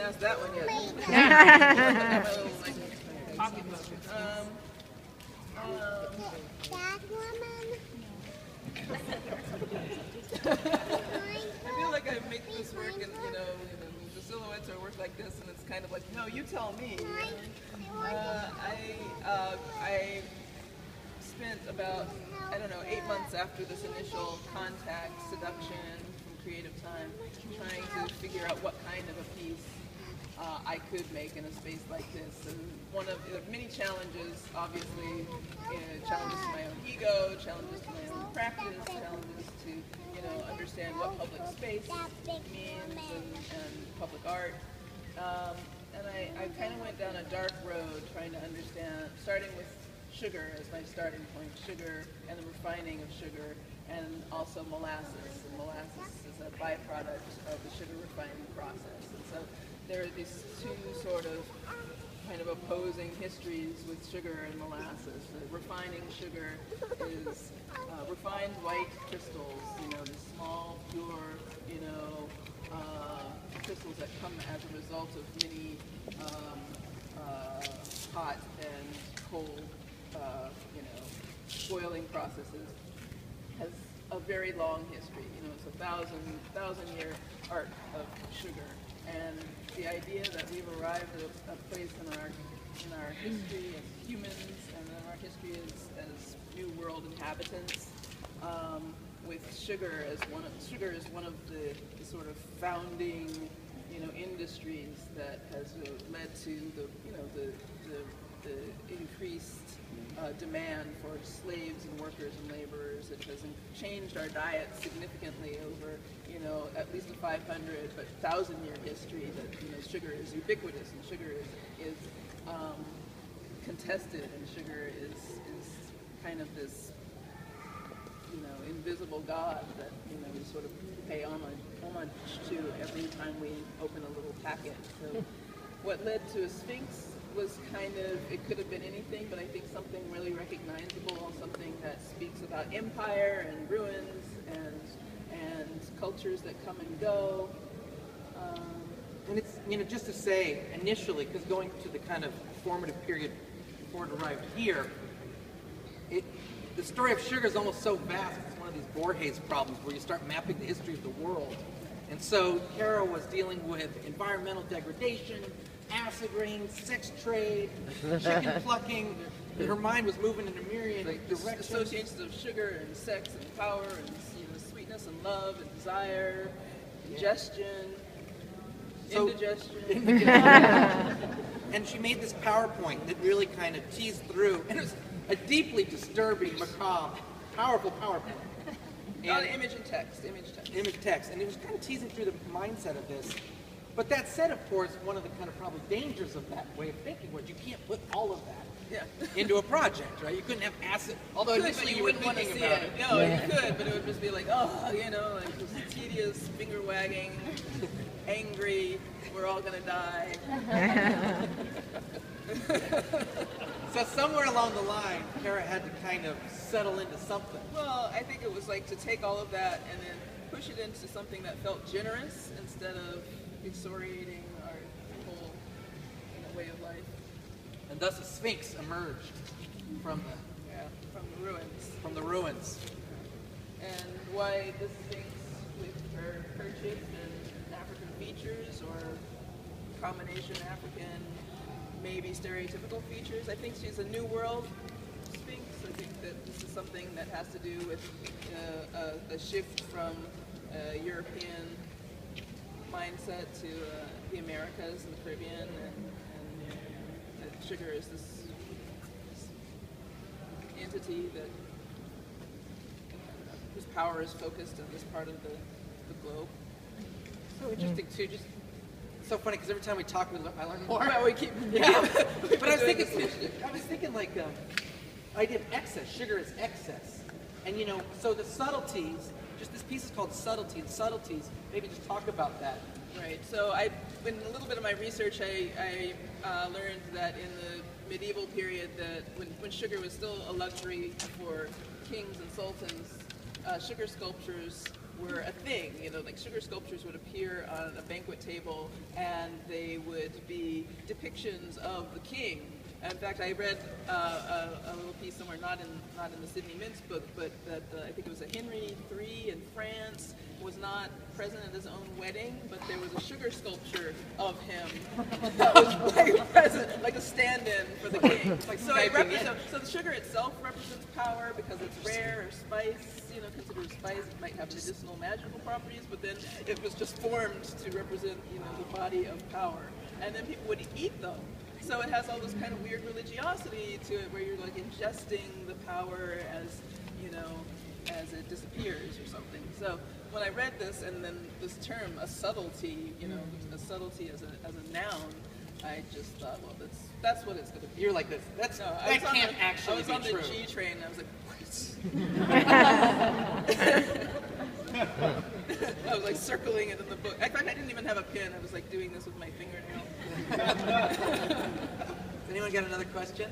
asked that one yet. I got my little, like, pocketbook. I feel like I make this work, and the silhouettes are work like this, and it's kind of like, no, you tell me. I spent about, I don't know, 8 months after this initial contact, seduction from Creative Time, trying to figure out what kind of a piece I could make in a space like this. And one of the many challenges, obviously, challenges to my own ego, challenges to my own practice, challenges to understand what public space means and public art. And I kind of went down a dark road trying to understand, starting with sugar as my starting point, sugar and the refining of sugar, and also molasses. And molasses is a byproduct of the sugar refining process. And so there are these two sort of kind of opposing histories with sugar and molasses. The refining sugar is refined white crystals, the small, pure, crystals that come as a result of many hot and cold, boiling processes. Has a very long history. It's a thousand-year arc of sugar, and the idea that we've arrived at a place in our history as humans and in our history as New World inhabitants, with sugar as one of the sort of founding industries that has led to the increased demand for slaves and workers and laborers. It has changed our diet significantly over, at least a 500 but 1,000-year history that sugar is ubiquitous and sugar is contested, and sugar is kind of this invisible god that we sort of pay homage to every time we open a little packet. So what led to a Sphinx was kind of, it could have been anything, but I think something really recognizable, something that speaks about empire and ruins and cultures that come and go. And it's, just to say initially, because going to the kind of formative period before it arrived here, the story of sugar is almost so vast. It's one of these Borges problems where you start mapping the history of the world. And so Kara was dealing with environmental degradation, acid rain, sex trade, chicken plucking. Her mind was moving in a myriad directions. Associations of sugar and sex and power and sweetness and love and desire, ingestion, indigestion. And she made this PowerPoint that really kind of teased through, and it was a deeply disturbing, macabre, powerful PowerPoint. And image text. And it was kind of teasing through the mindset of this. But that said, of course, one of the kind of probably dangers of that way of thinking was you can't put all of that into a project, right? You couldn't have acid, although initially you wouldn't want to see it. No, you could, but it would just be like, like this tedious, finger wagging, angry, we're all gonna die. So somewhere along the line, Kara had to kind of settle into something. Well, I think it was like to take all of that and then push it into something that felt generous instead of excoriating our whole way of life. And thus a Sphinx emerged from the ruins. And why the Sphinx with her kerchief and African features, or combination African, maybe stereotypical features? I think she's a New World Sphinx. I think that this is something that has to do with a shift from European mindset to the Americas and the Caribbean, and that sugar is this entity that whose power is focused on this part of the globe. So interesting too. Just so funny because every time we talk, I learn more. Well, we keep but I was thinking like idea of excess. Sugar is excess, and so the subtleties. Just this piece is called Subtlety, and subtleties. Maybe just talk about that. Right. So in a little bit of my research, I learned that in the medieval period, that when sugar was still a luxury for kings and sultans, sugar sculptures were a thing. You know, like sugar sculptures would appear on a banquet table, and they would be depictions of the king. In fact, I read a little piece somewhere, not in the Sidney Mintz book, but that I think it was a Henry III in France was not present at his own wedding, but there was a sugar sculpture of him that was like present, like a stand-in for the king. So the sugar itself represents power because it's rare or spice, you know, considered spice. It might have medicinal, magical properties, but then it was just formed to represent, you know, the body of power. And then people would eat them. So it has all this kind of weird religiosity to it, where you're like ingesting the power as, you know, as it disappears or something. So when I read this, and then this term, a subtlety, you know, a subtlety as a noun, I just thought, well, that's what it's going to be. You're like this. That can't actually be true. I was on the G train, and I was like, what? I was like circling it in the book. In fact, I didn't even have a pen. I was like doing this with my fingernail. Has anyone got another question?